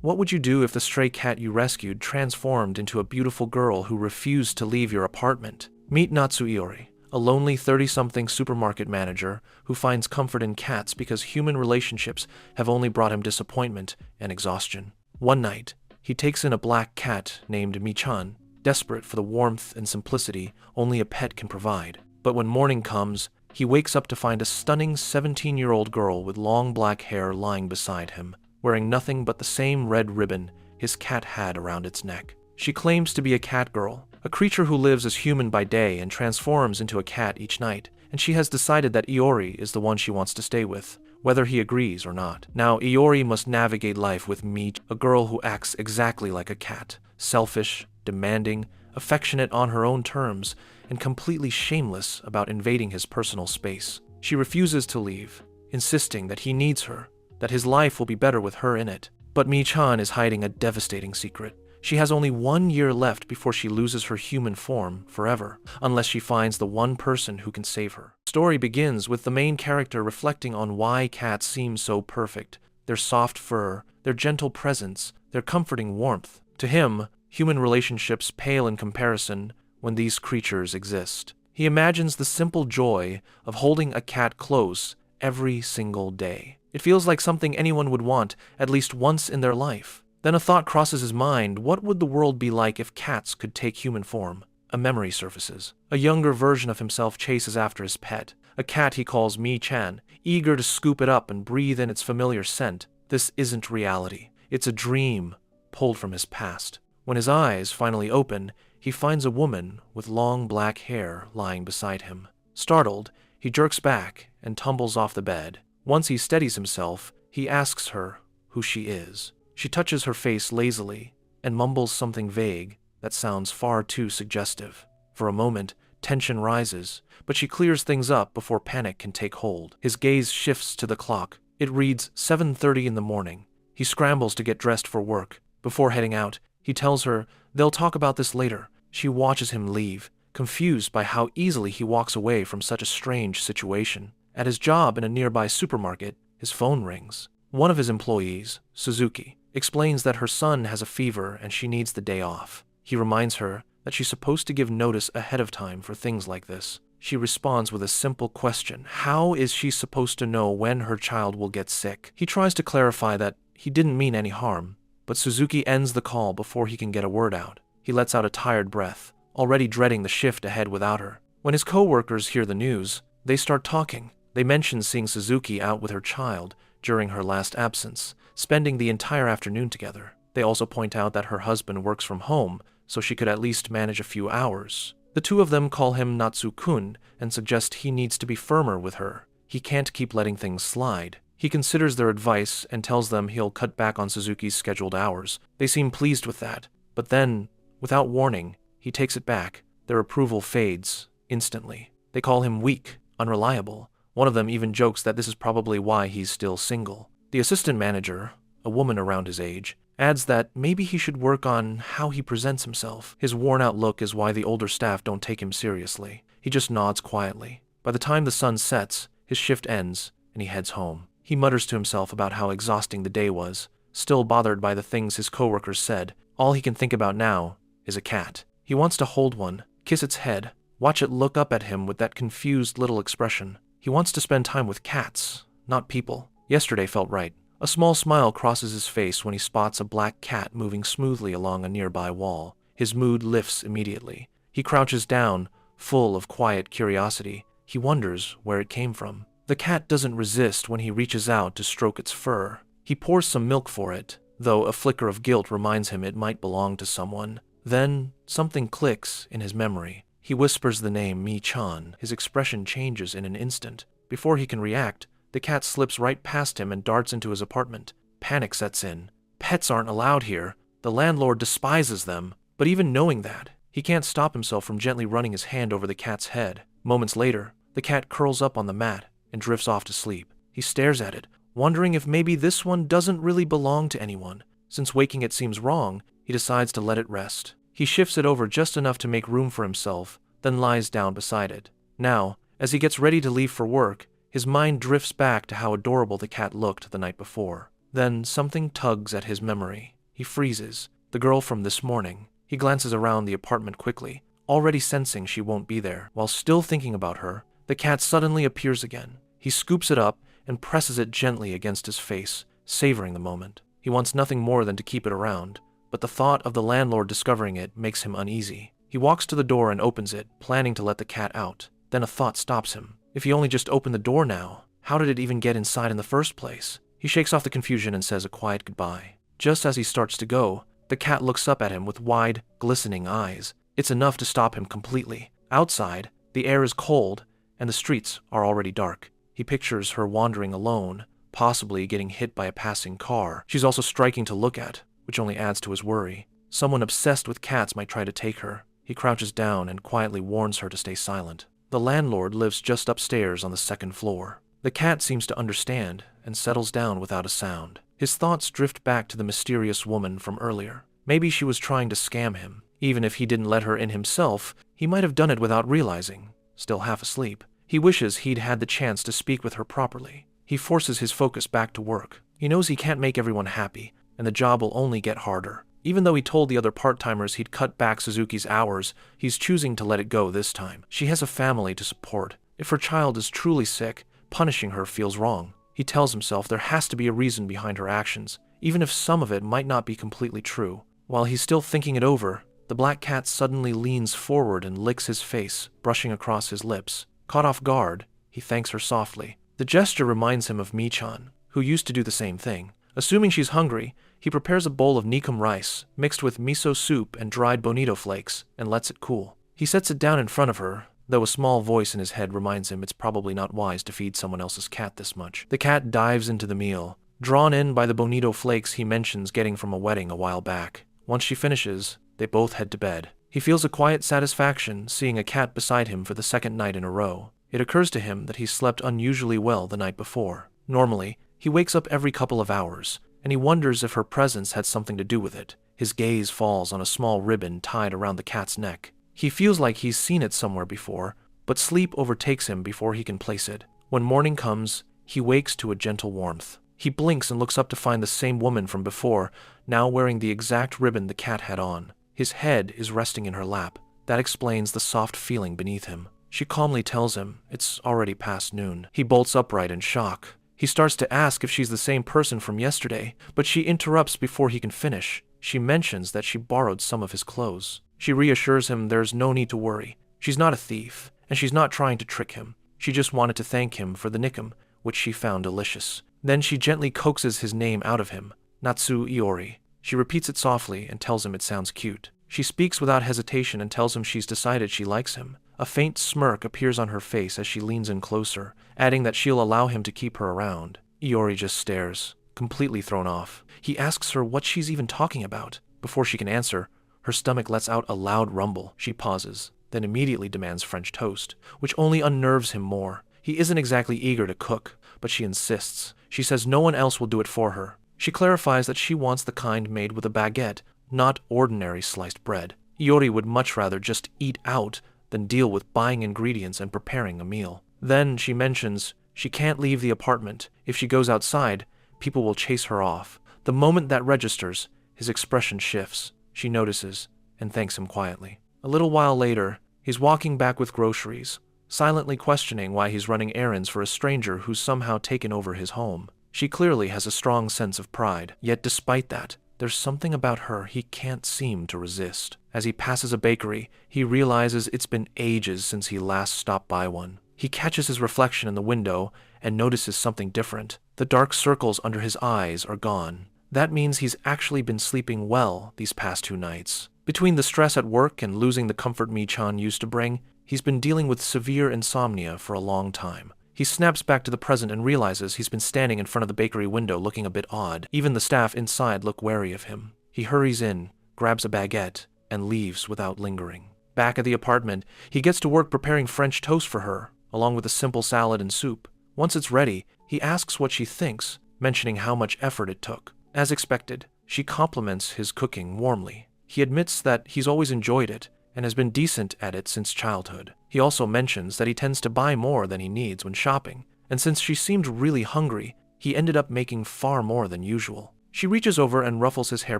What would you do if the stray cat you rescued transformed into a beautiful girl who refused to leave your apartment? Meet Natsu Iori, a lonely 30-something supermarket manager who finds comfort in cats because human relationships have only brought him disappointment and exhaustion. One night, he takes in a black cat named Mi-chan, desperate for the warmth and simplicity only a pet can provide. But when morning comes, he wakes up to find a stunning 17-year-old girl with long black hair lying beside him, wearing nothing but the same red ribbon his cat had around its neck. She claims to be a Catgirl, a creature who lives as human by day and transforms into a cat each night, and she has decided that Iori is the one she wants to stay with, whether he agrees or not. Now, Iori must navigate life with Mi, a girl who acts exactly like a cat, selfish, demanding, affectionate on her own terms, and completely shameless about invading his personal space. She refuses to leave, insisting that he needs her, that his life will be better with her in it. But Mi-chan is hiding a devastating secret. She has only 1 year left before she loses her human form forever, unless she finds the one person who can save her. The story begins with the main character reflecting on why cats seem so perfect, their soft fur, their gentle presence, their comforting warmth. To him, human relationships pale in comparison when these creatures exist. He imagines the simple joy of holding a cat close every single day. It feels like something anyone would want at least once in their life. Then a thought crosses his mind: what would the world be like if cats could take human form? A memory surfaces. A younger version of himself chases after his pet, a cat he calls Mi-chan, eager to scoop it up and breathe in its familiar scent. This isn't reality. It's a dream pulled from his past. When his eyes finally open, he finds a woman with long black hair lying beside him. Startled, he jerks back and tumbles off the bed. Once he steadies himself, he asks her who she is. She touches her face lazily and mumbles something vague that sounds far too suggestive. For a moment, tension rises, but she clears things up before panic can take hold. His gaze shifts to the clock. It reads 7:30 in the morning. He scrambles to get dressed for work. Before heading out, he tells her they'll talk about this later. She watches him leave, confused by how easily he walks away from such a strange situation. At his job in a nearby supermarket, his phone rings. One of his employees, Suzuki, explains that her son has a fever and she needs the day off. He reminds her that she's supposed to give notice ahead of time for things like this. She responds with a simple question: how is she supposed to know when her child will get sick? He tries to clarify that he didn't mean any harm, but Suzuki ends the call before he can get a word out. He lets out a tired breath, already dreading the shift ahead without her. When his co-workers hear the news, they start talking. They mention seeing Suzuki out with her child during her last absence, spending the entire afternoon together. They also point out that her husband works from home, so she could at least manage a few hours. The two of them call him Natsu-kun and suggest he needs to be firmer with her. He can't keep letting things slide. He considers their advice and tells them he'll cut back on Suzuki's scheduled hours. They seem pleased with that, but then, without warning, he takes it back. Their approval fades instantly. They call him weak, unreliable. One of them even jokes that this is probably why he's still single. The assistant manager, a woman around his age, adds that maybe he should work on how he presents himself. His worn-out look is why the older staff don't take him seriously. He just nods quietly. By the time the sun sets, his shift ends, and he heads home. He mutters to himself about how exhausting the day was. Still bothered by the things his coworkers said, all he can think about now is a cat. He wants to hold one, kiss its head, watch it look up at him with that confused little expression. He wants to spend time with cats, not people. Yesterday felt right. A small smile crosses his face when he spots a black cat moving smoothly along a nearby wall. His mood lifts immediately. He crouches down, full of quiet curiosity. He wonders where it came from. The cat doesn't resist when he reaches out to stroke its fur. He pours some milk for it, though a flicker of guilt reminds him it might belong to someone. Then, something clicks in his memory. He whispers the name Mi-chan. His expression changes in an instant. Before he can react, the cat slips right past him and darts into his apartment. Panic sets in. Pets aren't allowed here. The landlord despises them. But even knowing that, he can't stop himself from gently running his hand over the cat's head. Moments later, the cat curls up on the mat and drifts off to sleep. He stares at it, wondering if maybe this one doesn't really belong to anyone. Since waking it seems wrong, he decides to let it rest. He shifts it over just enough to make room for himself, then lies down beside it. Now, as he gets ready to leave for work, his mind drifts back to how adorable the cat looked the night before. Then something tugs at his memory. He freezes. The girl from this morning. He glances around the apartment quickly, already sensing she won't be there. While still thinking about her, the cat suddenly appears again. He scoops it up and presses it gently against his face, savoring the moment. He wants nothing more than to keep it around, but the thought of the landlord discovering it makes him uneasy. He walks to the door and opens it, planning to let the cat out. Then a thought stops him. If he only just opened the door now, how did it even get inside in the first place? He shakes off the confusion and says a quiet goodbye. Just as he starts to go, the cat looks up at him with wide, glistening eyes. It's enough to stop him completely. Outside, the air is cold, and the streets are already dark. He pictures her wandering alone, possibly getting hit by a passing car. She's also striking to look at, which only adds to his worry. Someone obsessed with cats might try to take her. He crouches down and quietly warns her to stay silent. The landlord lives just upstairs on the second floor. The cat seems to understand and settles down without a sound. His thoughts drift back to the mysterious woman from earlier. Maybe she was trying to scam him. Even if he didn't let her in himself, he might have done it without realizing. Still half asleep, he wishes he'd had the chance to speak with her properly. He forces his focus back to work. He knows he can't make everyone happy, and the job will only get harder. Even though he told the other part-timers he'd cut back Suzuki's hours, he's choosing to let it go this time. She has a family to support. If her child is truly sick, punishing her feels wrong. He tells himself there has to be a reason behind her actions, even if some of it might not be completely true. While he's still thinking it over, the black cat suddenly leans forward and licks his face, brushing across his lips. Caught off guard, he thanks her softly. The gesture reminds him of Mi-chan, who used to do the same thing. Assuming she's hungry, he prepares a bowl of nikum rice, mixed with miso soup and dried bonito flakes, and lets it cool. He sets it down in front of her, though a small voice in his head reminds him it's probably not wise to feed someone else's cat this much. The cat dives into the meal, drawn in by the bonito flakes he mentions getting from a wedding a while back. Once she finishes, they both head to bed. He feels a quiet satisfaction seeing a cat beside him for the second night in a row. It occurs to him that he slept unusually well the night before. Normally, he wakes up every couple of hours, and he wonders if her presence had something to do with it. His gaze falls on a small ribbon tied around the cat's neck. He feels like he's seen it somewhere before, but sleep overtakes him before he can place it. When morning comes, he wakes to a gentle warmth. He blinks and looks up to find the same woman from before, now wearing the exact ribbon the cat had on. His head is resting in her lap. That explains the soft feeling beneath him. She calmly tells him it's already past noon. He bolts upright in shock. He starts to ask if she's the same person from yesterday, but she interrupts before he can finish. She mentions that she borrowed some of his clothes. She reassures him there's no need to worry. She's not a thief, and she's not trying to trick him. She just wanted to thank him for the nikum, which she found delicious. Then she gently coaxes his name out of him, Natsu Iori. She repeats it softly and tells him it sounds cute. She speaks without hesitation and tells him she's decided she likes him. A faint smirk appears on her face as she leans in closer, adding that she'll allow him to keep her around. Iori just stares, completely thrown off. He asks her what she's even talking about. Before she can answer, her stomach lets out a loud rumble. She pauses, then immediately demands French toast, which only unnerves him more. He isn't exactly eager to cook, but she insists. She says no one else will do it for her. She clarifies that she wants the kind made with a baguette, not ordinary sliced bread. Iori would much rather just eat out than deal with buying ingredients and preparing a meal. Then she mentions she can't leave the apartment. If she goes outside, people will chase her off. The moment that registers, his expression shifts. She notices and thanks him quietly. A little while later, he's walking back with groceries, silently questioning why he's running errands for a stranger who's somehow taken over his home. She clearly has a strong sense of pride, yet despite that, there's something about her he can't seem to resist. As he passes a bakery, he realizes it's been ages since he last stopped by one. He catches his reflection in the window and notices something different. The dark circles under his eyes are gone. That means he's actually been sleeping well these past 2 nights. Between the stress at work and losing the comfort Mi-chan used to bring, he's been dealing with severe insomnia for a long time. He snaps back to the present and realizes he's been standing in front of the bakery window looking a bit odd. Even the staff inside look wary of him. He hurries in, grabs a baguette, and leaves without lingering. Back at the apartment, he gets to work preparing French toast for her, along with a simple salad and soup. Once it's ready, he asks what she thinks, mentioning how much effort it took. As expected, she compliments his cooking warmly. He admits that he's always enjoyed it, and has been decent at it since childhood. He also mentions that he tends to buy more than he needs when shopping, and since she seemed really hungry, he ended up making far more than usual. She reaches over and ruffles his hair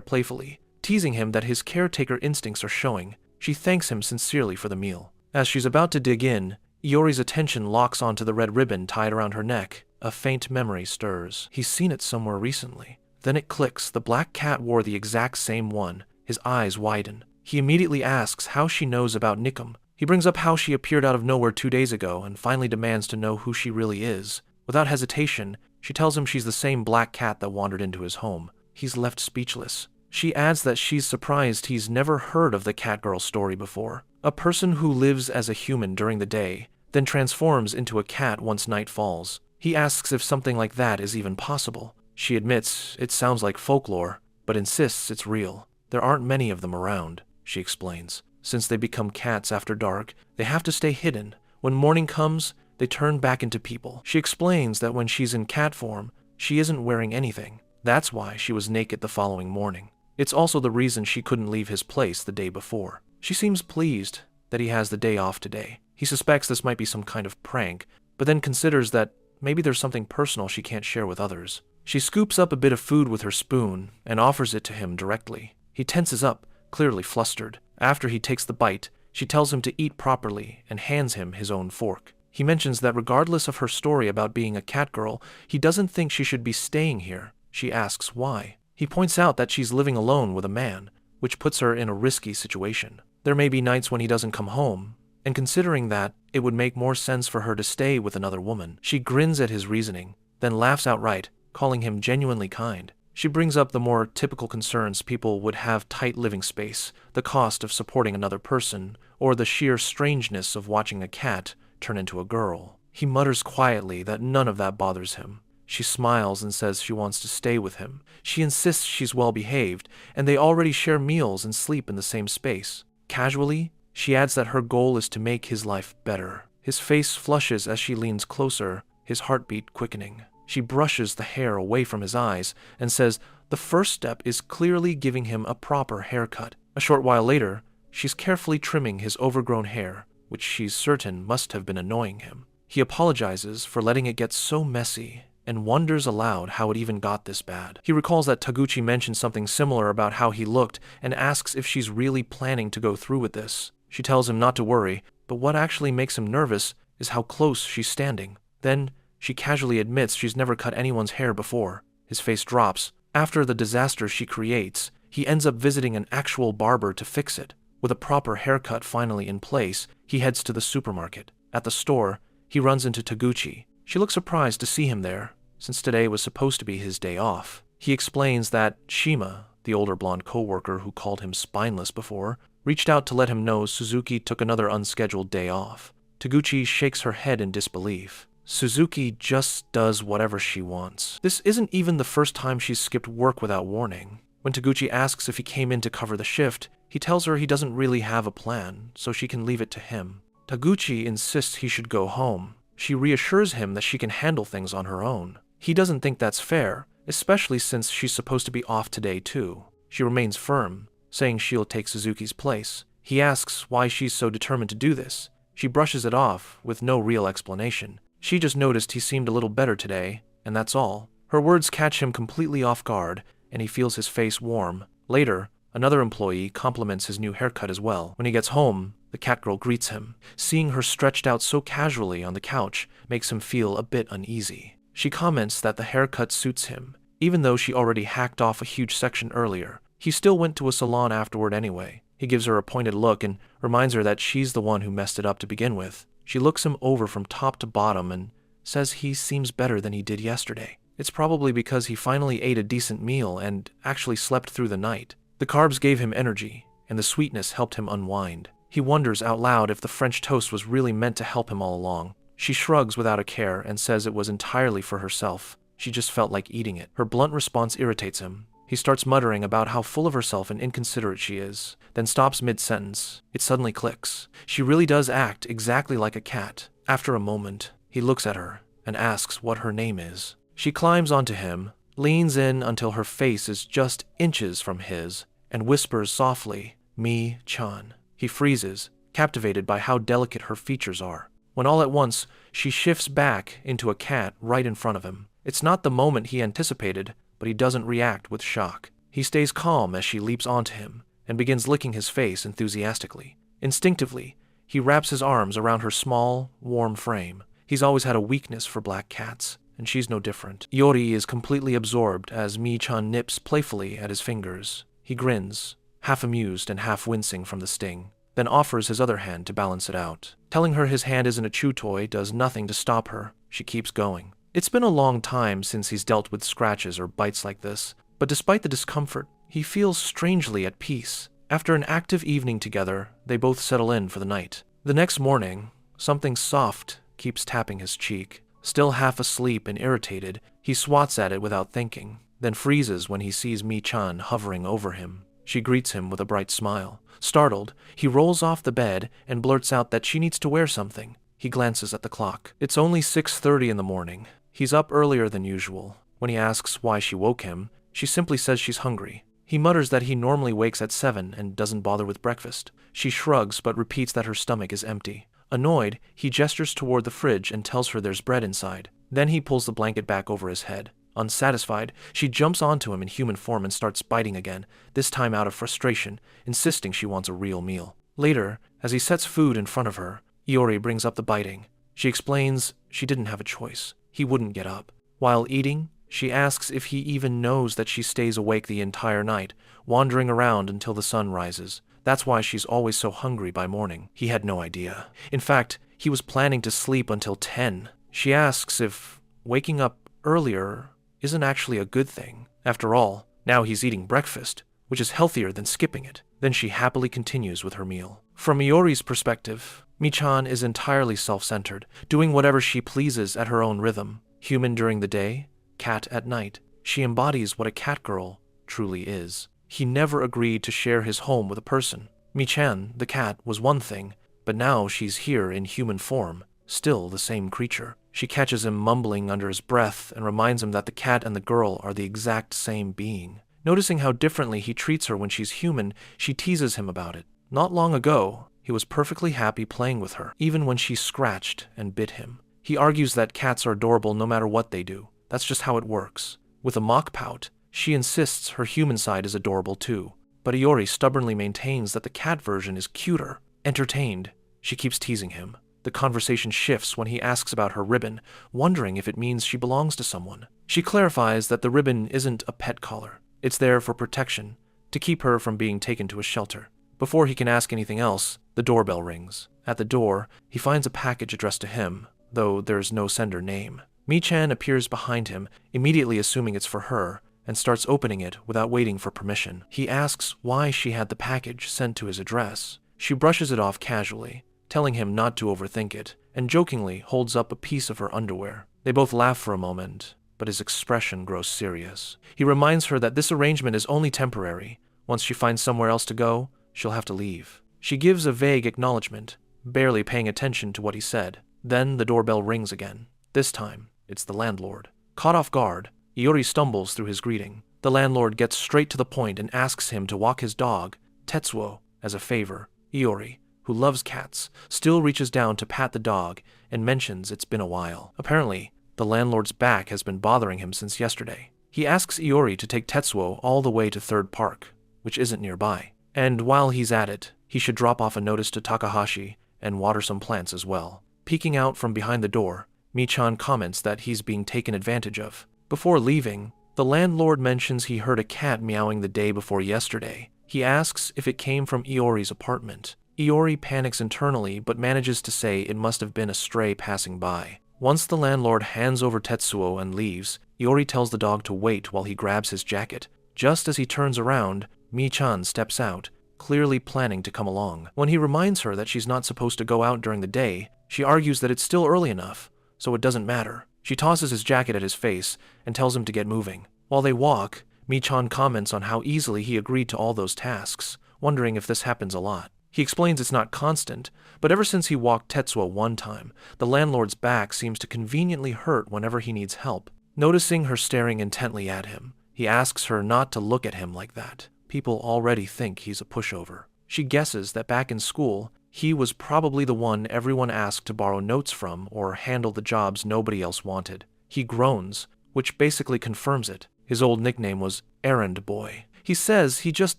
playfully, teasing him that his caretaker instincts are showing. She thanks him sincerely for the meal. As she's about to dig in, Iori's attention locks onto the red ribbon tied around her neck. A faint memory stirs. He's seen it somewhere recently. Then it clicks. The black cat wore the exact same one. His eyes widen. He immediately asks how she knows about Nikum. He brings up how she appeared out of nowhere 2 days ago and finally demands to know who she really is. Without hesitation, she tells him she's the same black cat that wandered into his home. He's left speechless. She adds that she's surprised he's never heard of the Catgirl story before. A person who lives as a human during the day, then transforms into a cat once night falls. He asks if something like that is even possible. She admits it sounds like folklore, but insists it's real. There aren't many of them around, she explains. Since they become cats after dark, they have to stay hidden. When morning comes, they turn back into people. She explains that when she's in cat form, she isn't wearing anything. That's why she was naked the following morning. It's also the reason she couldn't leave his place the day before. She seems pleased that he has the day off today. He suspects this might be some kind of prank, but then considers that maybe there's something personal she can't share with others. She scoops up a bit of food with her spoon and offers it to him directly. He tenses up, clearly flustered. After he takes the bite, she tells him to eat properly and hands him his own fork. He mentions that regardless of her story about being a catgirl, he doesn't think she should be staying here. She asks why. He points out that she's living alone with a man, which puts her in a risky situation. There may be nights when he doesn't come home, and considering that, it would make more sense for her to stay with another woman. She grins at his reasoning, then laughs outright, calling him genuinely kind. She brings up the more typical concerns people would have: tight living space, the cost of supporting another person, or the sheer strangeness of watching a cat turn into a girl. He mutters quietly that none of that bothers him. She smiles and says she wants to stay with him. She insists she's well behaved, and they already share meals and sleep in the same space. Casually, she adds that her goal is to make his life better. His face flushes as she leans closer, his heartbeat quickening. She brushes the hair away from his eyes and says the first step is clearly giving him a proper haircut. A short while later, she's carefully trimming his overgrown hair, which she's certain must have been annoying him. He apologizes for letting it get so messy and wonders aloud how it even got this bad. He recalls that Taguchi mentioned something similar about how he looked and asks if she's really planning to go through with this. She tells him not to worry, but what actually makes him nervous is how close she's standing. Then, she casually admits she's never cut anyone's hair before. His face drops. After the disaster she creates, he ends up visiting an actual barber to fix it. With a proper haircut finally in place, he heads to the supermarket. At the store, he runs into Taguchi. She looks surprised to see him there, since today was supposed to be his day off. He explains that Shima, the older blonde co-worker who called him spineless before, reached out to let him know Suzuki took another unscheduled day off. Taguchi shakes her head in disbelief. Suzuki just does whatever she wants. This isn't even the first time she's skipped work without warning. When Taguchi asks if he came in to cover the shift, he tells her he doesn't really have a plan, so she can leave it to him. Taguchi insists he should go home. She reassures him that she can handle things on her own. He doesn't think that's fair, especially since she's supposed to be off today too. She remains firm, saying she'll take Suzuki's place. He asks why she's so determined to do this. She brushes it off, with no real explanation. She just noticed he seemed a little better today, and that's all. Her words catch him completely off guard, and he feels his face warm. Later, another employee compliments his new haircut as well. When he gets home, the catgirl greets him. Seeing her stretched out so casually on the couch makes him feel a bit uneasy. She comments that the haircut suits him, even though she already hacked off a huge section earlier. He still went to a salon afterward anyway. He gives her a pointed look and reminds her that she's the one who messed it up to begin with. She looks him over from top to bottom and says he seems better than he did yesterday. It's probably because he finally ate a decent meal and actually slept through the night. The carbs gave him energy, and the sweetness helped him unwind. He wonders out loud if the French toast was really meant to help him all along. She shrugs without a care and says it was entirely for herself. She just felt like eating it. Her blunt response irritates him. He starts muttering about how full of herself and inconsiderate she is, then stops mid-sentence. It suddenly clicks. She really does act exactly like a cat. After a moment, he looks at her and asks what her name is. She climbs onto him, leans in until her face is just inches from his, and whispers softly, "Mi-chan." He freezes, captivated by how delicate her features are, when all at once she shifts back into a cat right in front of him. It's not the moment he anticipated, but he doesn't react with shock. He stays calm as she leaps onto him and begins licking his face enthusiastically. Instinctively, he wraps his arms around her small, warm frame. He's always had a weakness for black cats, and she's no different. Iori is completely absorbed as Mi-chan nips playfully at his fingers. He grins, half amused and half wincing from the sting, then offers his other hand to balance it out. Telling her his hand isn't a chew toy does nothing to stop her. She keeps going. It's been a long time since he's dealt with scratches or bites like this, but despite the discomfort, he feels strangely at peace. After an active evening together, they both settle in for the night. The next morning, something soft keeps tapping his cheek. Still half asleep and irritated, he swats at it without thinking, then freezes when he sees Mi-chan hovering over him. She greets him with a bright smile. Startled, he rolls off the bed and blurts out that she needs to wear something. He glances at the clock. It's only 6:30 in the morning. He's up earlier than usual. When he asks why she woke him, she simply says she's hungry. He mutters that he normally wakes at 7 and doesn't bother with breakfast. She shrugs but repeats that her stomach is empty. Annoyed, he gestures toward the fridge and tells her there's bread inside. Then he pulls the blanket back over his head. Unsatisfied, she jumps onto him in human form and starts biting again, this time out of frustration, insisting she wants a real meal. Later, as he sets food in front of her, Iori brings up the biting. She explains she didn't have a choice. He wouldn't get up. While eating, she asks if he even knows that she stays awake the entire night, wandering around until the sun rises. That's why she's always so hungry by morning. He had no idea. In fact, he was planning to sleep until 10. She asks if waking up earlier isn't actually a good thing. After all, now he's eating breakfast, which is healthier than skipping it. Then she happily continues with her meal. From Iori's perspective, Mi-chan is entirely self-centered, doing whatever she pleases at her own rhythm. Human during the day, cat at night. She embodies what a catgirl truly is. He never agreed to share his home with a person. Mi-chan, the cat, was one thing, but now she's here in human form, still the same creature. She catches him mumbling under his breath and reminds him that the cat and the girl are the exact same being. Noticing how differently he treats her when she's human, she teases him about it. Not long ago, he was perfectly happy playing with her, even when she scratched and bit him. He argues that cats are adorable no matter what they do. That's just how it works. With a mock pout, she insists her human side is adorable too, but Iori stubbornly maintains that the cat version is cuter. Entertained, she keeps teasing him. The conversation shifts when he asks about her ribbon, wondering if it means she belongs to someone. She clarifies that the ribbon isn't a pet collar. It's there for protection, to keep her from being taken to a shelter. Before he can ask anything else, the doorbell rings. At the door, he finds a package addressed to him, though there's no sender name. Mi-chan appears behind him, immediately assuming it's for her, and starts opening it without waiting for permission. He asks why she had the package sent to his address. She brushes it off casually, telling him not to overthink it, and jokingly holds up a piece of her underwear. They both laugh for a moment, but his expression grows serious. He reminds her that this arrangement is only temporary. Once she finds somewhere else to go, she'll have to leave. She gives a vague acknowledgement, barely paying attention to what he said. Then the doorbell rings again. This time, it's the landlord. Caught off guard, Iori stumbles through his greeting. The landlord gets straight to the point and asks him to walk his dog, Tetsuo, as a favor. Iori, who loves cats, still reaches down to pat the dog and mentions it's been a while. Apparently, the landlord's back has been bothering him since yesterday. He asks Iori to take Tetsuo all the way to Third Park, which isn't nearby. And while he's at it, he should drop off a notice to Takahashi and water some plants as well. Peeking out from behind the door, Mi-chan comments that he's being taken advantage of. Before leaving, the landlord mentions he heard a cat meowing the day before yesterday. He asks if it came from Iori's apartment. Iori panics internally but manages to say it must have been a stray passing by. Once the landlord hands over Tetsuo and leaves, Iori tells the dog to wait while he grabs his jacket. Just as he turns around, Mi-chan steps out, clearly planning to come along. When he reminds her that she's not supposed to go out during the day, she argues that it's still early enough, so it doesn't matter. She tosses his jacket at his face and tells him to get moving. While they walk, Mi-chan comments on how easily he agreed to all those tasks, wondering if this happens a lot. He explains it's not constant, but ever since he walked Tetsuo one time, the landlord's back seems to conveniently hurt whenever he needs help. Noticing her staring intently at him, he asks her not to look at him like that. People already think he's a pushover. She guesses that back in school, he was probably the one everyone asked to borrow notes from or handle the jobs nobody else wanted. He groans, which basically confirms it. His old nickname was Errand Boy. He says he just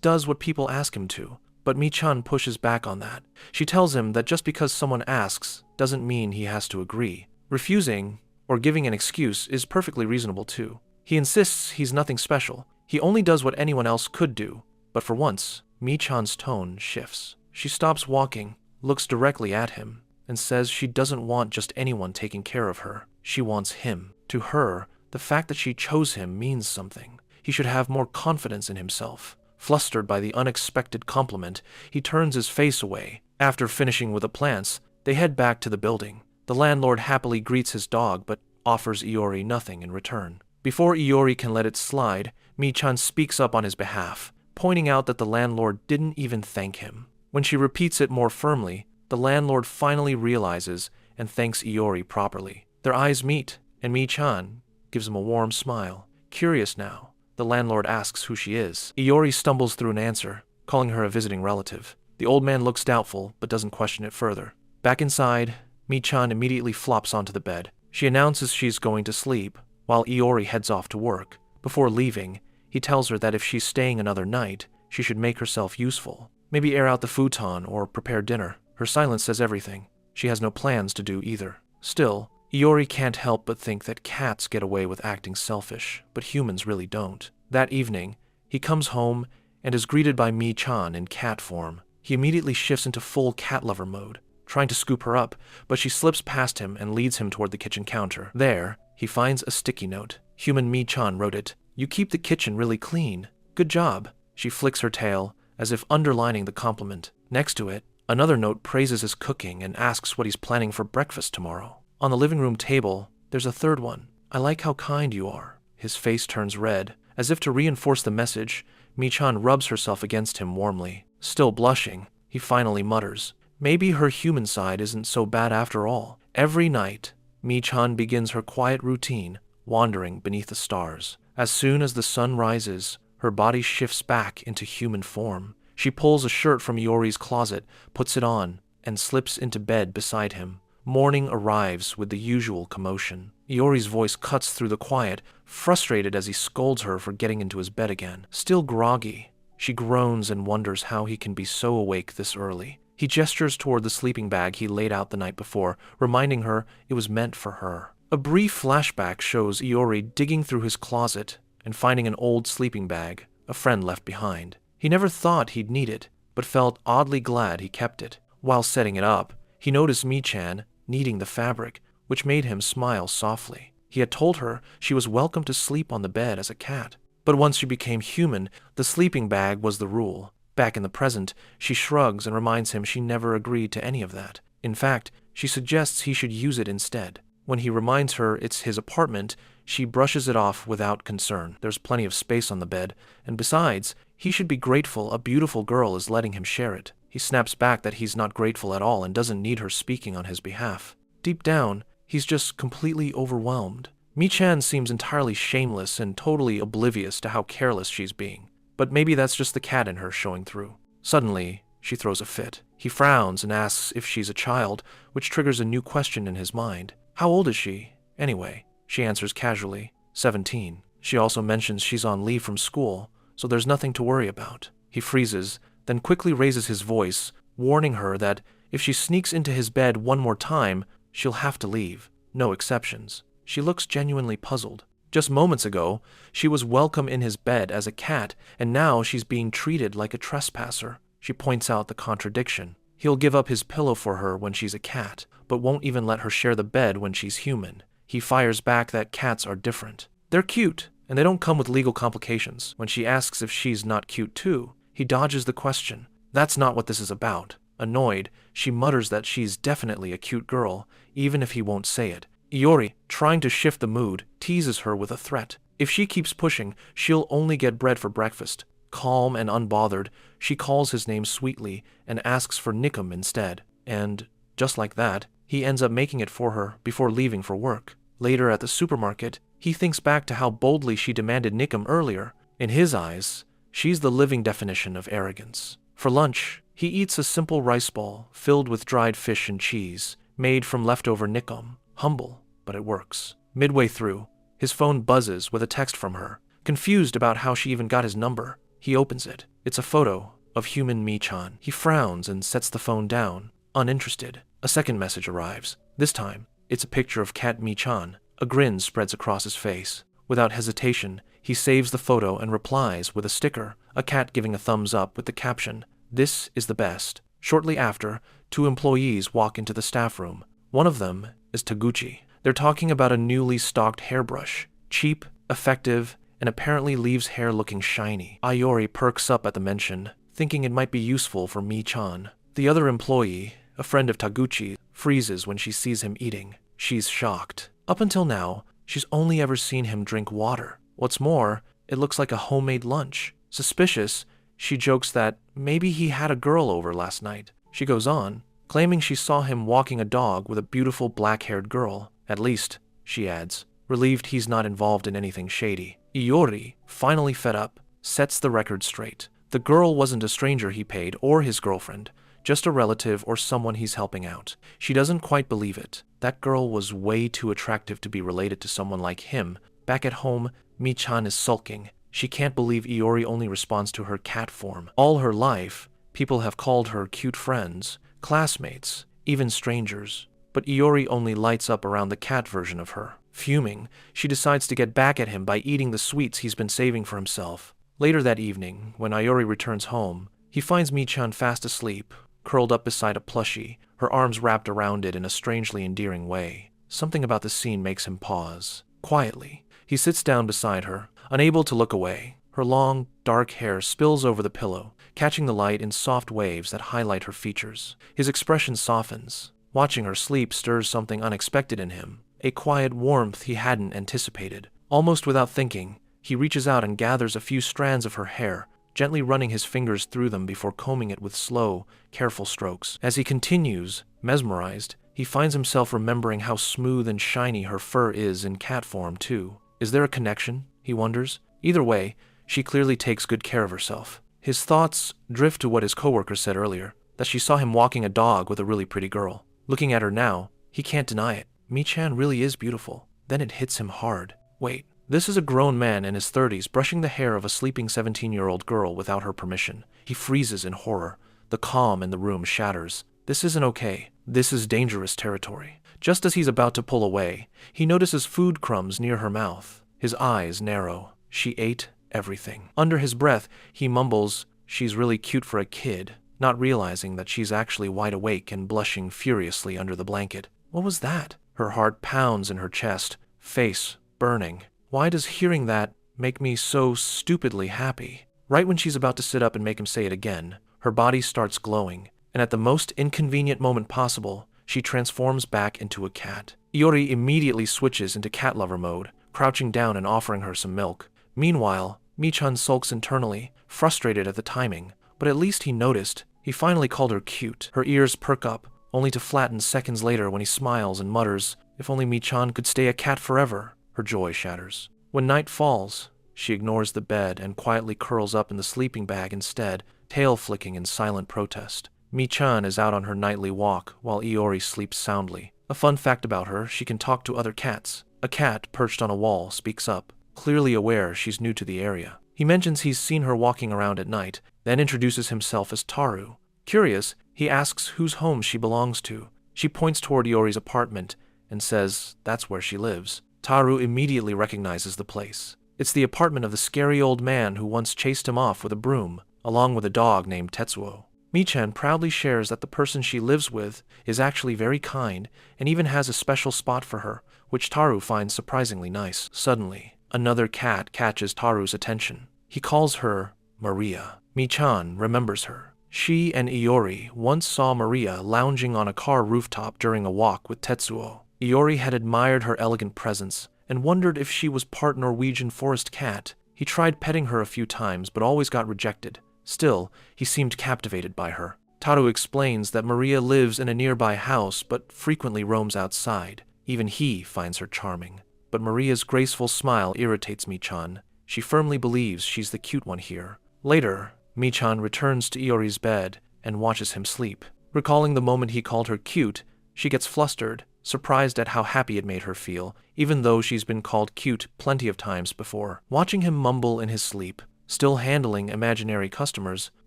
does what people ask him to, but Mi-chan pushes back on that. She tells him that just because someone asks doesn't mean he has to agree. Refusing or giving an excuse is perfectly reasonable too. He insists he's nothing special. He only does what anyone else could do. But for once, Mi-chan's tone shifts. She stops walking, looks directly at him, and says she doesn't want just anyone taking care of her. She wants him. To her, the fact that she chose him means something. He should have more confidence in himself. Flustered by the unexpected compliment, he turns his face away. After finishing with the plants, they head back to the building. The landlord happily greets his dog, but offers Iori nothing in return. Before Iori can let it slide, Mi-chan speaks up on his behalf, pointing out that the landlord didn't even thank him. When she repeats it more firmly, the landlord finally realizes and thanks Iori properly. Their eyes meet, and Mi-chan gives him a warm smile. Curious now, the landlord asks who she is. Iori stumbles through an answer, calling her a visiting relative. The old man looks doubtful, but doesn't question it further. Back inside, Mi-chan immediately flops onto the bed. She announces she's going to sleep, while Iori heads off to work. Before leaving, he tells her that if she's staying another night, she should make herself useful. Maybe air out the futon or prepare dinner. Her silence says everything. She has no plans to do either. Still, Iori can't help but think that cats get away with acting selfish, but humans really don't. That evening, he comes home and is greeted by Mi-chan in cat form. He immediately shifts into full cat lover mode, trying to scoop her up, but she slips past him and leads him toward the kitchen counter. There, he finds a sticky note. Human Mi-chan wrote it. "You keep the kitchen really clean. Good job." She flicks her tail, as if underlining the compliment. Next to it, another note praises his cooking and asks what he's planning for breakfast tomorrow. On the living room table, there's a third one. "I like how kind you are." His face turns red. As if to reinforce the message, Mi-chan rubs herself against him warmly. Still blushing, he finally mutters, maybe her human side isn't so bad after all. Every night, Mi-chan begins her quiet routine, wandering beneath the stars. As soon as the sun rises, her body shifts back into human form. She pulls a shirt from Iori's closet, puts it on, and slips into bed beside him. Morning arrives with the usual commotion. Iori's voice cuts through the quiet, frustrated as he scolds her for getting into his bed again. Still groggy, she groans and wonders how he can be so awake this early. He gestures toward the sleeping bag he laid out the night before, reminding her it was meant for her. A brief flashback shows Iori digging through his closet and finding an old sleeping bag a friend left behind. He never thought he'd need it, but felt oddly glad he kept it. While setting it up, he noticed Mi-chan kneading the fabric, which made him smile softly. He had told her she was welcome to sleep on the bed as a cat. But once she became human, the sleeping bag was the rule. Back in the present, she shrugs and reminds him she never agreed to any of that. In fact, she suggests he should use it instead. When he reminds her it's his apartment, she brushes it off without concern. There's plenty of space on the bed, and besides, he should be grateful a beautiful girl is letting him share it. He snaps back that he's not grateful at all and doesn't need her speaking on his behalf. Deep down, he's just completely overwhelmed. Mi-chan seems entirely shameless and totally oblivious to how careless she's being. But maybe that's just the cat in her showing through. Suddenly, she throws a fit. He frowns and asks if she's a child, which triggers a new question in his mind. How old is she, anyway? She answers casually, 17. She also mentions she's on leave from school, so there's nothing to worry about. He freezes, then quickly raises his voice, warning her that if she sneaks into his bed one more time, she'll have to leave. No exceptions. She looks genuinely puzzled. Just moments ago, she was welcome in his bed as a cat, and now she's being treated like a trespasser. She points out the contradiction. He'll give up his pillow for her when she's a cat, but won't even let her share the bed when she's human. He fires back that cats are different. They're cute, and they don't come with legal complications. When she asks if she's not cute too, he dodges the question. That's not what this is about. Annoyed, she mutters that she's definitely a cute girl, even if he won't say it. Iori, trying to shift the mood, teases her with a threat. If she keeps pushing, she'll only get bread for breakfast. Calm and unbothered, she calls his name sweetly and asks for Nikum instead. And, just like that, he ends up making it for her before leaving for work. Later at the supermarket, he thinks back to how boldly she demanded Nikum earlier. In his eyes, she's the living definition of arrogance. For lunch, he eats a simple rice ball filled with dried fish and cheese, made from leftover Nikum. Humble, but it works. Midway through, His phone buzzes with a text from her. Confused about how she even got his number, he opens it. It's a photo of human Mi-chan. He frowns and sets the phone down, uninterested. A second message arrives. This time, it's a picture of cat Mi-chan. A grin spreads across his face. Without hesitation, he saves the photo and replies with a sticker, a cat giving a thumbs up with the caption, "This is the best." Shortly after, 2 employees walk into the staff room. One of them is Taguchi. They're talking about a newly stocked hairbrush. Cheap, effective, and apparently leaves hair looking shiny. Iori perks up at the mention, thinking it might be useful for Mi-chan. The other employee, a friend of Taguchi, freezes when she sees him eating. She's shocked. Up until now, she's only ever seen him drink water. What's more, it looks like a homemade lunch. Suspicious, she jokes that maybe he had a girl over last night. She goes on, claiming she saw him walking a dog with a beautiful black-haired girl. At least, she adds, relieved he's not involved in anything shady. Iori, finally fed up, sets the record straight. The girl wasn't a stranger he paid or his girlfriend, just a relative or someone he's helping out. She doesn't quite believe it. That girl was way too attractive to be related to someone like him. Back at home, Mi-chan is sulking. She can't believe Iori only responds to her cat form. All her life, people have called her cute friends, classmates, even strangers. But Iori only lights up around the cat version of her. Fuming, she decides to get back at him by eating the sweets he's been saving for himself. Later that evening, when Iori returns home, he finds Mi-chan fast asleep, curled up beside a plushie, her arms wrapped around it in a strangely endearing way. Something about the scene makes him pause. Quietly, he sits down beside her, unable to look away. Her long, dark hair spills over the pillow, catching the light in soft waves that highlight her features. His expression softens. Watching her sleep stirs something unexpected in him, a quiet warmth he hadn't anticipated. Almost without thinking, he reaches out and gathers a few strands of her hair, gently running his fingers through them before combing it with slow, careful strokes. As he continues, mesmerized, he finds himself remembering how smooth and shiny her fur is in cat form too. Is there a connection? He wonders. Either way, she clearly takes good care of herself. His thoughts drift to what his coworker said earlier, that she saw him walking a dog with a really pretty girl. Looking at her now, he can't deny it. Mi-chan really is beautiful. Then it hits him hard. Wait, this is a grown man in his 30s brushing the hair of a sleeping 17-year-old girl without her permission. He freezes in horror. The calm in the room shatters. This isn't okay. This is dangerous territory. Just as he's about to pull away, he notices food crumbs near her mouth. His eyes narrow. She ate everything. Under his breath, he mumbles, "She's really cute for a kid," not realizing that she's actually wide awake and blushing furiously under the blanket. What was that? Her heart pounds in her chest, face burning. Why does hearing that make me so stupidly happy? Right when she's about to sit up and make him say it again, her body starts glowing, and at the most inconvenient moment possible, she transforms back into a cat. Iori immediately switches into cat lover mode, crouching down and offering her some milk. Meanwhile, Mi-chan sulks internally, frustrated at the timing, but at least he noticed. He finally called her cute. Her ears perk up, only to flatten seconds later when he smiles and mutters, "If only Mi-chan could stay a cat forever." Her joy shatters. When night falls, she ignores the bed and quietly curls up in the sleeping bag instead, tail flicking in silent protest. Mi-chan is out on her nightly walk while Iori sleeps soundly. A fun fact about her, she can talk to other cats. A cat perched on a wall speaks up, clearly aware she's new to the area. He mentions he's seen her walking around at night, then introduces himself as Taru. Curious, he asks whose home she belongs to. She points toward Iori's apartment and says that's where she lives. Taru immediately recognizes the place. It's the apartment of the scary old man who once chased him off with a broom, along with a dog named Tetsuo. Mi-chan proudly shares that the person she lives with is actually very kind and even has a special spot for her, which Taru finds surprisingly nice. Suddenly, another cat catches Taru's attention. He calls her Maria. Mi-chan remembers her. She and Iori once saw Maria lounging on a car rooftop during a walk with Tetsuo. Iori had admired her elegant presence and wondered if she was part Norwegian forest cat. He tried petting her a few times but always got rejected. Still, he seemed captivated by her. Taru explains that Maria lives in a nearby house but frequently roams outside. Even he finds her charming. But Maria's graceful smile irritates Mi-chan. She firmly believes she's the cute one here. Later, Mi-chan returns to Iori's bed and watches him sleep. Recalling the moment he called her cute, she gets flustered surprised at how happy it made her feel, even though she's been called cute plenty of times before. Watching him mumble in his sleep, still handling imaginary customers,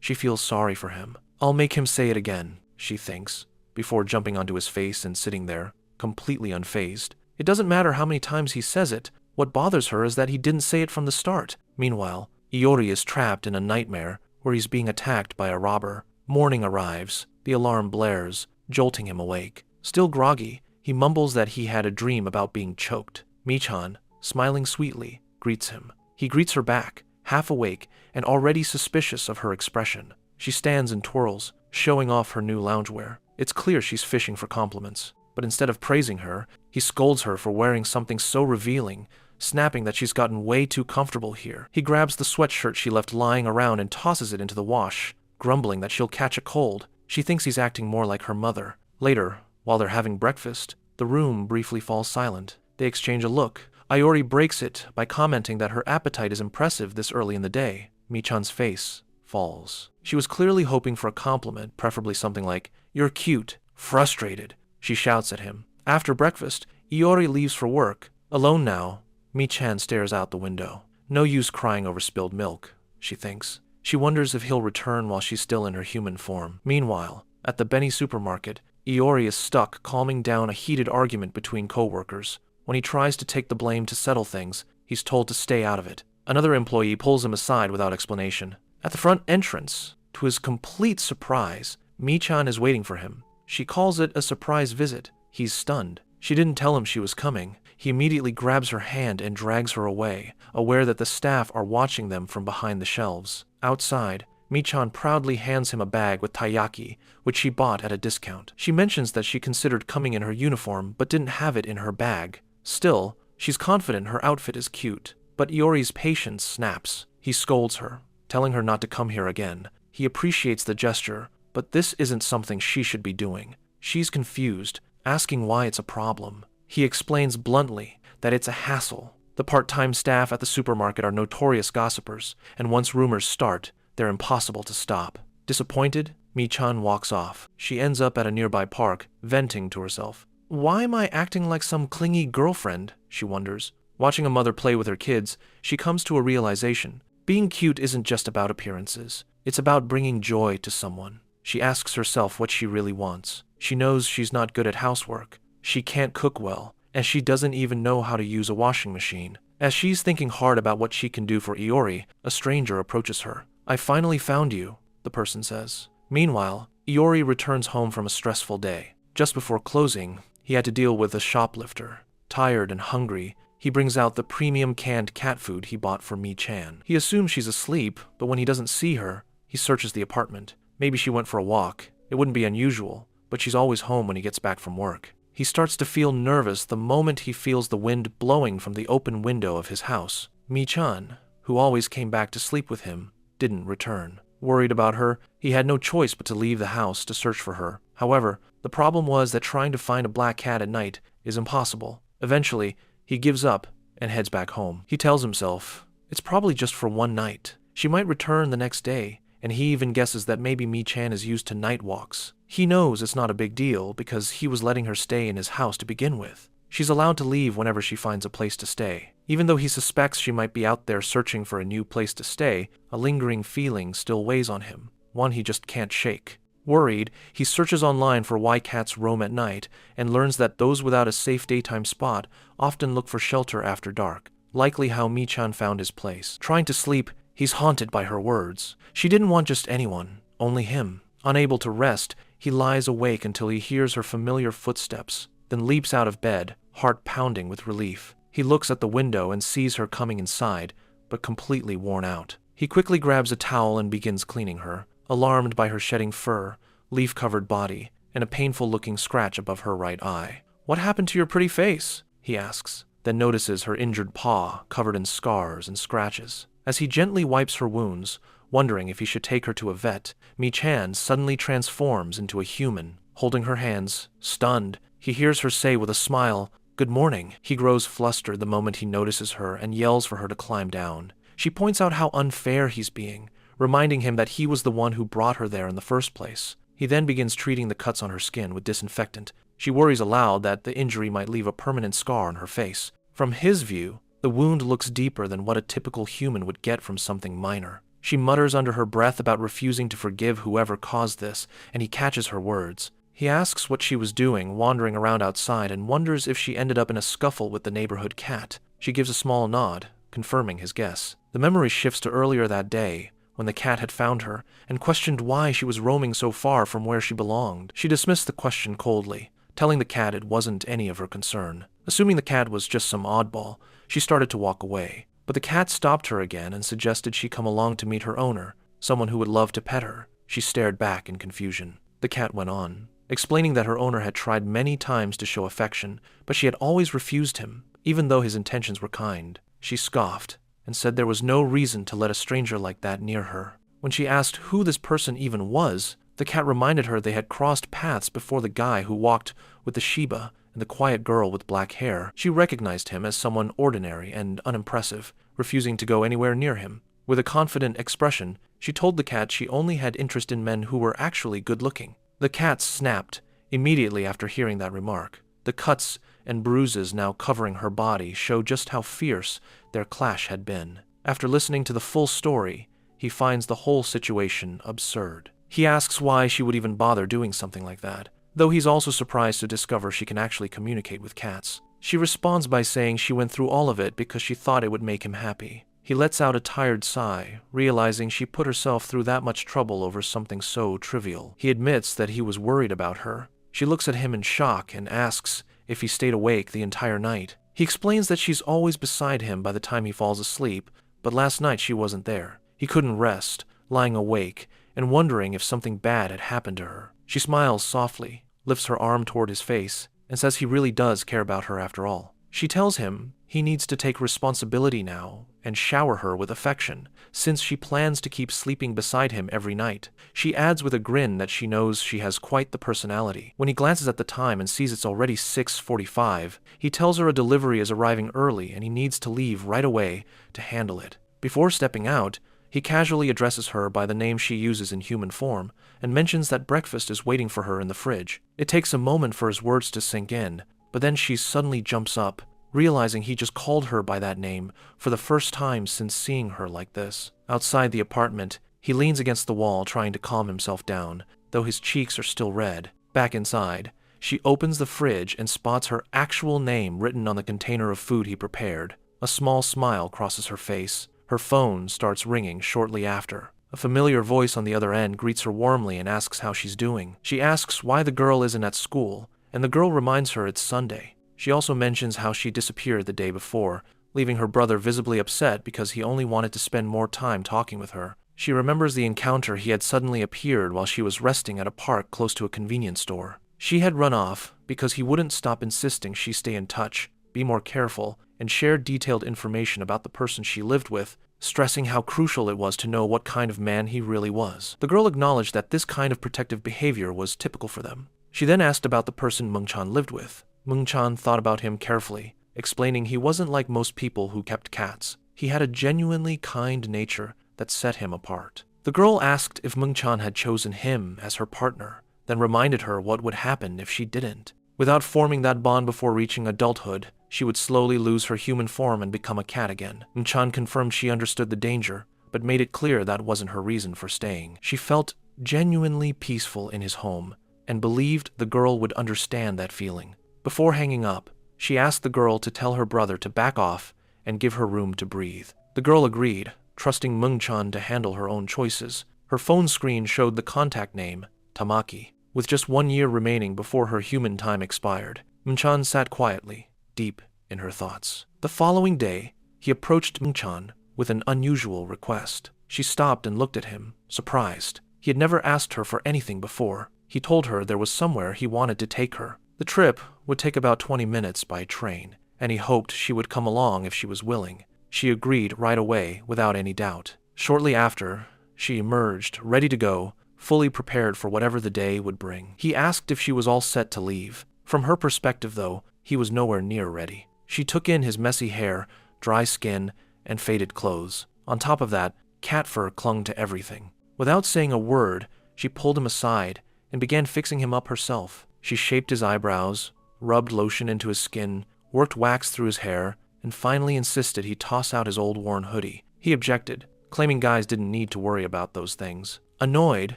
she feels sorry for him. I'll make him say it again, she thinks, before jumping onto his face and sitting there, completely unfazed. It doesn't matter how many times he says it. What bothers her is that he didn't say it from the start. Meanwhile, Iori is trapped in a nightmare where he's being attacked by a robber. Morning arrives. The alarm blares, jolting him awake. Still groggy, he mumbles that he had a dream about being choked. Michan, smiling sweetly, greets him. He greets her back, half awake and already suspicious of her expression. She stands and twirls, showing off her new loungewear. It's clear she's fishing for compliments. But instead of praising her, he scolds her for wearing something so revealing, snapping that she's gotten way too comfortable here. He grabs the sweatshirt she left lying around and tosses it into the wash, grumbling that she'll catch a cold. She thinks he's acting more like her mother. Later, while they're having breakfast, the room briefly falls silent. They exchange a look. Iori breaks it by commenting that her appetite is impressive this early in the day. Michan's face falls. She was clearly hoping for a compliment, preferably something like, "You're cute." Frustrated, she shouts at him. After breakfast, Iori leaves for work. Alone now, Michan stares out the window. No use crying over spilled milk, she thinks. She wonders if he'll return while she's still in her human form. Meanwhile, at the Benny supermarket, Iori is stuck calming down a heated argument between co-workers. When he tries to take the blame to settle things, he's told to stay out of it. Another employee pulls him aside without explanation. At the front entrance, to his complete surprise, Michan is waiting for him. She calls it a surprise visit. He's stunned. She didn't tell him she was coming. He immediately grabs her hand and drags her away, aware that the staff are watching them from behind the shelves. Outside, Michan proudly hands him a bag with taiyaki, which she bought at a discount. She mentions that she considered coming in her uniform but didn't have it in her bag. Still, she's confident her outfit is cute. But Iori's patience snaps. He scolds her, telling her not to come here again. He appreciates the gesture, but this isn't something she should be doing. She's confused, asking why it's a problem. He explains bluntly that it's a hassle. The part-time staff at the supermarket are notorious gossipers, and once rumors start, they're impossible to stop. Disappointed, Michan walks off. She ends up at a nearby park, venting to herself. Why am I acting like some clingy girlfriend? She wonders. Watching a mother play with her kids, she comes to a realization. Being cute isn't just about appearances. It's about bringing joy to someone. She asks herself what she really wants. She knows she's not good at housework. She can't cook well, and she doesn't even know how to use a washing machine. As she's thinking hard about what she can do for Iori, a stranger approaches her. I finally found you, the person says. Meanwhile, Iori returns home from a stressful day. Just before closing, he had to deal with a shoplifter. Tired and hungry, he brings out the premium canned cat food he bought for Mi-chan. He assumes she's asleep, but when he doesn't see her, he searches the apartment. Maybe she went for a walk. It wouldn't be unusual, but she's always home when he gets back from work. He starts to feel nervous the moment he feels the wind blowing from the open window of his house. Mi-chan, who always came back to sleep with him, didn't return. Worried about her, he had no choice but to leave the house to search for her. However, the problem was that trying to find a black cat at night is impossible. Eventually, he gives up and heads back home. He tells himself, it's probably just for one night. She might return the next day, and he even guesses that maybe Mi-chan is used to night walks. He knows it's not a big deal because he was letting her stay in his house to begin with. She's allowed to leave whenever she finds a place to stay. Even though he suspects she might be out there searching for a new place to stay, a lingering feeling still weighs on him, one he just can't shake. Worried, he searches online for why cats roam at night and learns that those without a safe daytime spot often look for shelter after dark, likely how Mi-chan found his place. Trying to sleep, he's haunted by her words. She didn't want just anyone, only him. Unable to rest, he lies awake until he hears her familiar footsteps, then leaps out of bed, heart pounding with relief. He looks at the window and sees her coming inside, but completely worn out. He quickly grabs a towel and begins cleaning her, alarmed by her shedding fur, leaf-covered body, and a painful-looking scratch above her right eye. What happened to your pretty face? He asks, then notices her injured paw covered in scars and scratches. As he gently wipes her wounds, wondering if he should take her to a vet, Mi-chan suddenly transforms into a human. Holding her hands, stunned, he hears her say with a smile, "Good morning." He grows flustered the moment he notices her and yells for her to climb down. She points out how unfair he's being, reminding him that he was the one who brought her there in the first place. He then begins treating the cuts on her skin with disinfectant, She worries aloud that the injury might leave a permanent scar on her face. From his view, the wound looks deeper than what a typical human would get from something minor. She mutters under her breath about refusing to forgive whoever caused this, and he catches her words. He asks what she was doing, wandering around outside, and wonders if she ended up in a scuffle with the neighborhood cat. She gives a small nod, confirming his guess. The memory shifts to earlier that day, when the cat had found her, and questioned why she was roaming so far from where she belonged. She dismissed the question coldly, telling the cat it wasn't any of her concern. Assuming the cat was just some oddball, she started to walk away. But the cat stopped her again and suggested she come along to meet her owner, someone who would love to pet her. She stared back in confusion. The cat went on, explaining that her owner had tried many times to show affection, but she had always refused him, even though his intentions were kind. She scoffed and said there was no reason to let a stranger like that near her. When she asked who this person even was, the cat reminded her they had crossed paths before the guy who walked with the Shiba and the quiet girl with black hair. She recognized him as someone ordinary and unimpressive, refusing to go anywhere near him. With a confident expression, she told the cat she only had interest in men who were actually good-looking. The cat snapped immediately after hearing that remark. The cuts and bruises now covering her body show just how fierce their clash had been. After listening to the full story, he finds the whole situation absurd. He asks why she would even bother doing something like that, though he's also surprised to discover she can actually communicate with cats. She responds by saying she went through all of it because she thought it would make him happy. He lets out a tired sigh, realizing she put herself through that much trouble over something so trivial. He admits that he was worried about her. She looks at him in shock and asks if he stayed awake the entire night. He explains that she's always beside him by the time he falls asleep, but last night she wasn't there. He couldn't rest, lying awake, and wondering if something bad had happened to her. She smiles softly, lifts her arm toward his face, and says he really does care about her after all. She tells him he needs to take responsibility now and shower her with affection, since she plans to keep sleeping beside him every night. She adds with a grin that she knows she has quite the personality. When he glances at the time and sees it's already 6:45, he tells her a delivery is arriving early and he needs to leave right away to handle it. Before stepping out, he casually addresses her by the name she uses in human form and mentions that breakfast is waiting for her in the fridge. It takes a moment for his words to sink in, but then she suddenly jumps up, realizing he just called her by that name for the first time since seeing her like this. Outside the apartment, he leans against the wall trying to calm himself down, though his cheeks are still red. Back inside, she opens the fridge and spots her actual name written on the container of food he prepared. A small smile crosses her face. Her phone starts ringing shortly after. A familiar voice on the other end greets her warmly and asks how she's doing. She asks why the girl isn't at school, and the girl reminds her it's Sunday. She also mentions how she disappeared the day before, leaving her brother visibly upset because he only wanted to spend more time talking with her. She remembers the encounter he had suddenly appeared while she was resting at a park close to a convenience store. She had run off because he wouldn't stop insisting she stay in touch, be more careful, and share detailed information about the person she lived with, stressing how crucial it was to know what kind of man he really was. The girl acknowledged that this kind of protective behavior was typical for them. She then asked about the person Mung-chan lived with. Mung-chan thought about him carefully, explaining he wasn't like most people who kept cats. He had a genuinely kind nature that set him apart. The girl asked if Mung-chan had chosen him as her partner, then reminded her what would happen if she didn't. Without forming that bond before reaching adulthood, she would slowly lose her human form and become a cat again. Mung-chan confirmed she understood the danger, but made it clear that wasn't her reason for staying. She felt genuinely peaceful in his home, and believed the girl would understand that feeling. Before hanging up, she asked the girl to tell her brother to back off and give her room to breathe. The girl agreed, trusting Mung-chan to handle her own choices. Her phone screen showed the contact name, Tamaki. With just 1 year remaining before her human time expired, Mung-chan sat quietly, deep in her thoughts. The following day, he approached Mung-chan with an unusual request. She stopped and looked at him, surprised. He had never asked her for anything before. He told her there was somewhere he wanted to take her. The trip would take about 20 minutes by train, and he hoped she would come along if she was willing. She agreed right away, without any doubt. Shortly after, she emerged, ready to go, fully prepared for whatever the day would bring. He asked if she was all set to leave. From her perspective, though, he was nowhere near ready. She took in his messy hair, dry skin, and faded clothes. On top of that, cat fur clung to everything. Without saying a word, she pulled him aside and began fixing him up herself. She shaped his eyebrows, rubbed lotion into his skin, worked wax through his hair, and finally insisted he toss out his old worn hoodie. He objected, claiming guys didn't need to worry about those things. Annoyed,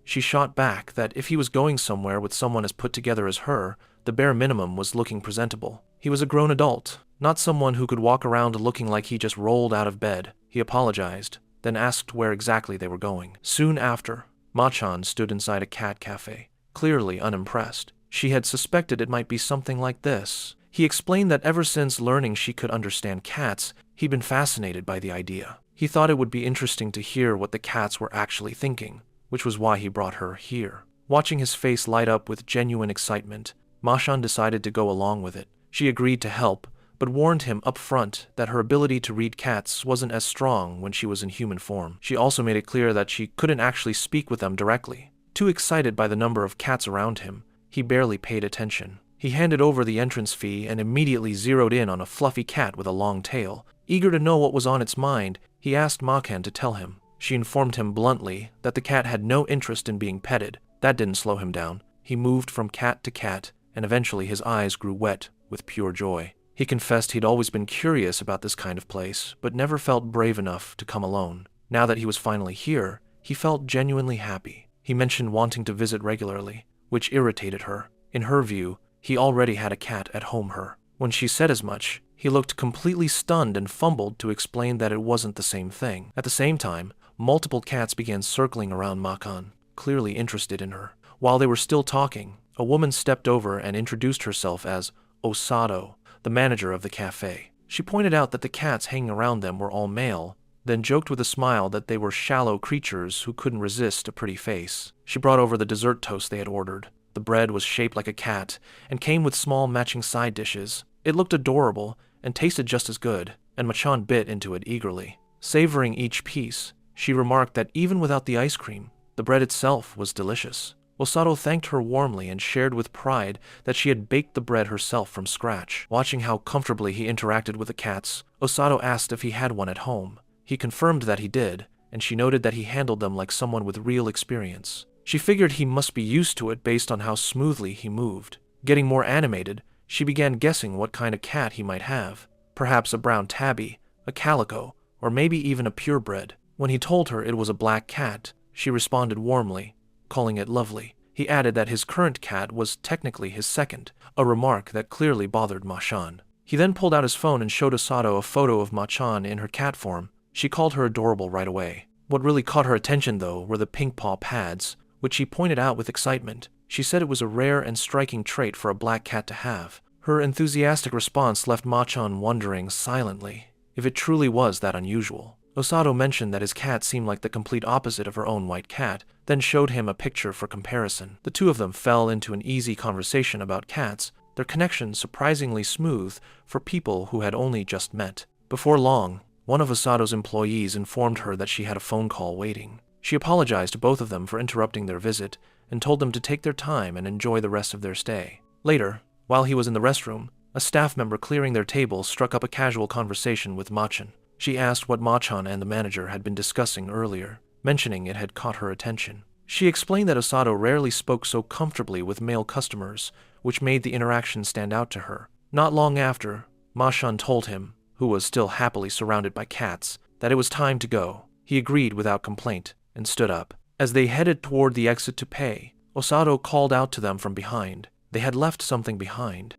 she shot back that if he was going somewhere with someone as put together as her, the bare minimum was looking presentable. He was a grown adult, not someone who could walk around looking like he just rolled out of bed. He apologized, then asked where exactly they were going. Soon after, Ma-chan stood inside a cat cafe, clearly unimpressed. She had suspected it might be something like this. He explained that ever since learning she could understand cats, he'd been fascinated by the idea. He thought it would be interesting to hear what the cats were actually thinking, which was why he brought her here. Watching his face light up with genuine excitement, Ma-chan decided to go along with it. She agreed to help, but warned him up front that her ability to read cats wasn't as strong when she was in human form. She also made it clear that she couldn't actually speak with them directly. Too excited by the number of cats around him, he barely paid attention. He handed over the entrance fee and immediately zeroed in on a fluffy cat with a long tail. Eager to know what was on its mind, he asked Ma-chan to tell him. She informed him bluntly that the cat had no interest in being petted. That didn't slow him down. He moved from cat to cat, and eventually his eyes grew wet with pure joy. He confessed he'd always been curious about this kind of place, but never felt brave enough to come alone. Now that he was finally here, he felt genuinely happy. He mentioned wanting to visit regularly, which irritated her. In her view, he already had a cat at home her. When she said as much, he looked completely stunned and fumbled to explain that it wasn't the same thing. At the same time, multiple cats began circling around Ma-chan, clearly interested in her. While they were still talking, a woman stepped over and introduced herself as Osato, the manager of the cafe. She pointed out that the cats hanging around them were all male, then joked with a smile that they were shallow creatures who couldn't resist a pretty face. She brought over the dessert toast they had ordered. The bread was shaped like a cat and came with small matching side dishes. It looked adorable and tasted just as good, and Ma-chan bit into it eagerly. Savoring each piece, she remarked that even without the ice cream, the bread itself was delicious. Osato thanked her warmly and shared with pride that she had baked the bread herself from scratch. Watching how comfortably he interacted with the cats, Osato asked if he had one at home. He confirmed that he did, and she noted that he handled them like someone with real experience. She figured he must be used to it based on how smoothly he moved. Getting more animated, she began guessing what kind of cat he might have. Perhaps a brown tabby, a calico, or maybe even a purebred. When he told her it was a black cat, she responded warmly, calling it lovely. He added that his current cat was technically his second, a remark that clearly bothered Ma-chan. He then pulled out his phone and showed Osato a photo of Ma-chan in her cat form. She called her adorable right away. What really caught her attention, though, were the pink paw pads, which she pointed out with excitement. She said it was a rare and striking trait for a black cat to have. Her enthusiastic response left Ma-chan wondering silently if it truly was that unusual. Osato mentioned that his cat seemed like the complete opposite of her own white cat, then showed him a picture for comparison. The two of them fell into an easy conversation about cats, their connection surprisingly smooth for people who had only just met. Before long, one of Osato's employees informed her that she had a phone call waiting. She apologized to both of them for interrupting their visit and told them to take their time and enjoy the rest of their stay. Later, while he was in the restroom, a staff member clearing their table struck up a casual conversation with Ma-chan. She asked what Ma-chan and the manager had been discussing earlier, mentioning it had caught her attention. She explained that Osato rarely spoke so comfortably with male customers, which made the interaction stand out to her. Not long after, Ma-chan told him, who was still happily surrounded by cats, that it was time to go. He agreed without complaint and stood up. As they headed toward the exit to pay, Osato called out to them from behind. They had left something behind.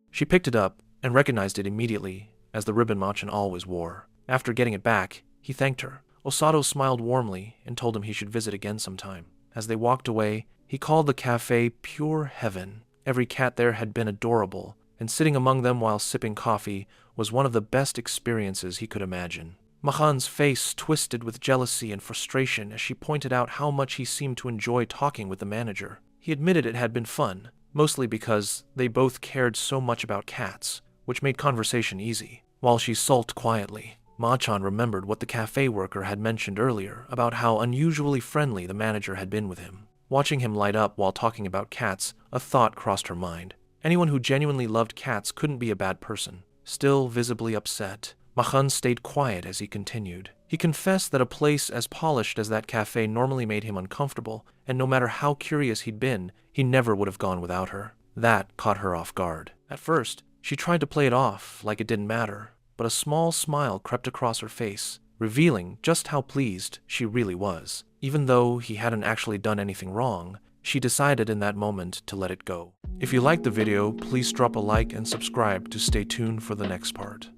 She picked it up and recognized it immediately as the ribbon Ma-chan always wore. After getting it back, he thanked her. Osato smiled warmly and told him he should visit again sometime. As they walked away, he called the cafe pure heaven. Every cat there had been adorable, and sitting among them while sipping coffee was one of the best experiences he could imagine. Ma-chan's face twisted with jealousy and frustration as she pointed out how much he seemed to enjoy talking with the manager. He admitted it had been fun, mostly because they both cared so much about cats, which made conversation easy. While she sulked quietly, Ma-chan remembered what the cafe worker had mentioned earlier about how unusually friendly the manager had been with him. Watching him light up while talking about cats, a thought crossed her mind. Anyone who genuinely loved cats couldn't be a bad person. Still visibly upset, Ma-chan stayed quiet as he continued. He confessed that a place as polished as that cafe normally made him uncomfortable, and no matter how curious he'd been, he never would have gone without her. That caught her off guard. At first, she tried to play it off like it didn't matter, but a small smile crept across her face, revealing just how pleased she really was. Even though he hadn't actually done anything wrong, she decided in that moment to let it go. If you liked the video, please drop a like and subscribe to stay tuned for the next part.